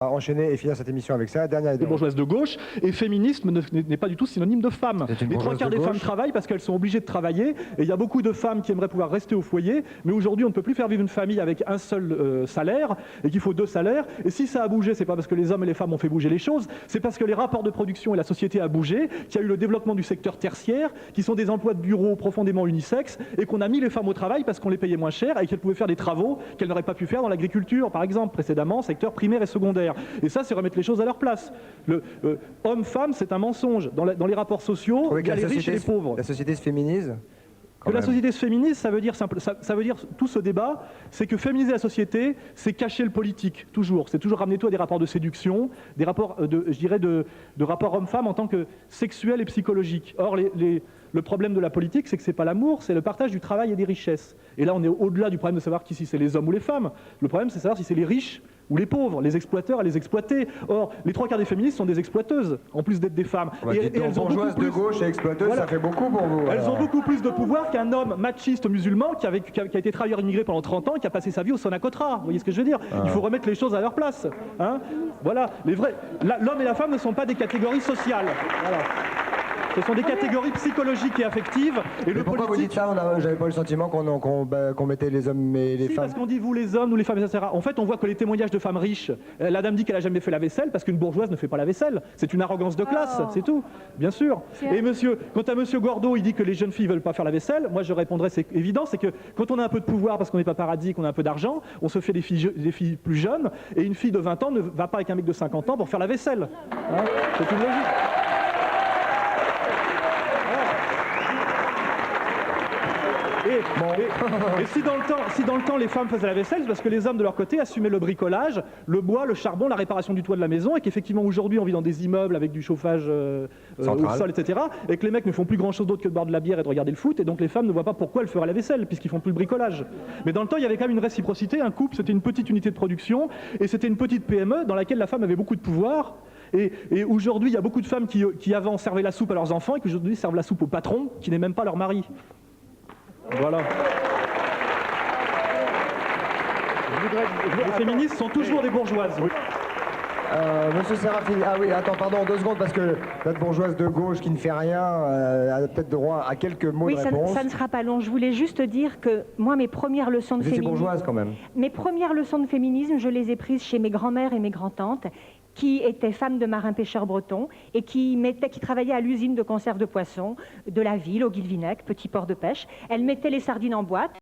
Enchaîner et finir cette émission avec ça. Dernière idée. Les bourgeoises de gauche, et féminisme n'est pas du tout synonyme de femme. Les trois quarts des femmes travaillent parce qu'elles sont obligées de travailler, et il y a beaucoup de femmes qui aimeraient pouvoir rester au foyer, mais aujourd'hui on ne peut plus faire vivre une famille avec un seul salaire, et qu'il faut 2 salaires, et si ça a bougé, c'est pas parce que les hommes et les femmes ont fait bouger les choses, c'est parce que les rapports de production et la société a bougé, qu'il y a eu le développement du secteur tertiaire, qui sont des emplois de bureau profondément unisexes, et qu'on a mis les femmes au travail parce qu'on les payait moins cher, et qu'elles pouvaient faire des travaux qu'elles n'auraient pas pu faire dans l'agriculture, par exemple, précédemment, secteur primaire et secondaire. Et ça, c'est remettre les choses à leur place. Homme-femme, c'est un mensonge. Dans les rapports sociaux, il y a les riches et les pauvres. La société se féminise. Que la société se féminise, ça veut dire tout ce débat, c'est que féminiser la société, c'est cacher le politique, toujours. C'est toujours ramener tout à des rapports de séduction, des rapports, de rapports homme-femme en tant que sexuels et psychologiques. Or, le problème de la politique, c'est que c'est pas l'amour, c'est le partage du travail et des richesses. Et là, on est au-delà du problème de savoir si c'est les hommes ou les femmes. Le problème, c'est de savoir si c'est les riches ou les pauvres, les exploiteurs et les exploités. Or, les 3 quarts des féministes sont des exploiteuses, en plus d'être des femmes. Et elles ont bourgeoises de gauche et exploiteuses, voilà. Ça fait beaucoup pour vous. Elles ont beaucoup plus de pouvoir qu'un homme machiste musulman qui a été travailleur immigré pendant 30 ans et qui a passé sa vie au Sonacotra. Vous voyez ce que je veux dire? Il faut remettre les choses à leur place. Hein, voilà. L'homme et la femme ne sont pas des catégories sociales. Voilà. Ce sont des catégories psychologiques et affectives. Et le pourquoi politique... vous dites ça? J'avais pas le sentiment qu'on mettait les hommes et les femmes. Parce qu'on dit vous les hommes, nous les femmes, etc. En fait, on voit que les témoignages de femmes riches, la dame dit qu'elle a jamais fait la vaisselle parce qu'une bourgeoise ne fait pas la vaisselle. C'est une arrogance de classe, c'est tout. Bien sûr. Et quant à monsieur Gordeau, il dit que les jeunes filles veulent pas faire la vaisselle. Moi, je répondrais, c'est évident, c'est que quand on a un peu de pouvoir parce qu'on n'est pas paradis, qu'on a un peu d'argent, on se fait des filles plus jeunes, et une fille de 20 ans ne va pas avec un mec de 50 ans pour faire la vaisselle. Hein, c'est une logique. Et si dans le temps les femmes faisaient la vaisselle, c'est parce que les hommes de leur côté assumaient le bricolage, le bois, le charbon, la réparation du toit de la maison, et qu'effectivement aujourd'hui on vit dans des immeubles avec du chauffage au sol, etc. Et que les mecs ne font plus grand chose d'autre que de boire de la bière et de regarder le foot, et donc les femmes ne voient pas pourquoi elles feraient la vaisselle, puisqu'ils font plus le bricolage. Mais dans le temps il y avait quand même une réciprocité, un couple c'était une petite unité de production, et c'était une petite PME dans laquelle la femme avait beaucoup de pouvoir. Et aujourd'hui il y a beaucoup de femmes qui avant servaient la soupe à leurs enfants et qui aujourd'hui servent la soupe au patron, qui n'est même pas leur mari. Voilà. Les féministes sont toujours des bourgeoises. Oui. Monsieur Sérafini, ah oui, attends, pardon, 2 secondes, parce que notre bourgeoise de gauche qui ne fait rien a peut-être droit à quelques mots de réponse. Ça ne sera pas long. Je voulais juste dire que moi, mes premières leçons de féminisme... Vous étiez bourgeoise quand même. Mes premières leçons de féminisme, je les ai prises chez mes grands-mères et mes grands-tantes, qui étaient femmes de marins-pêcheurs bretons et qui travaillaient à l'usine de conserve de poissons de la ville, au Guilvinec, petit port de pêche. Elles mettaient les sardines en boîte.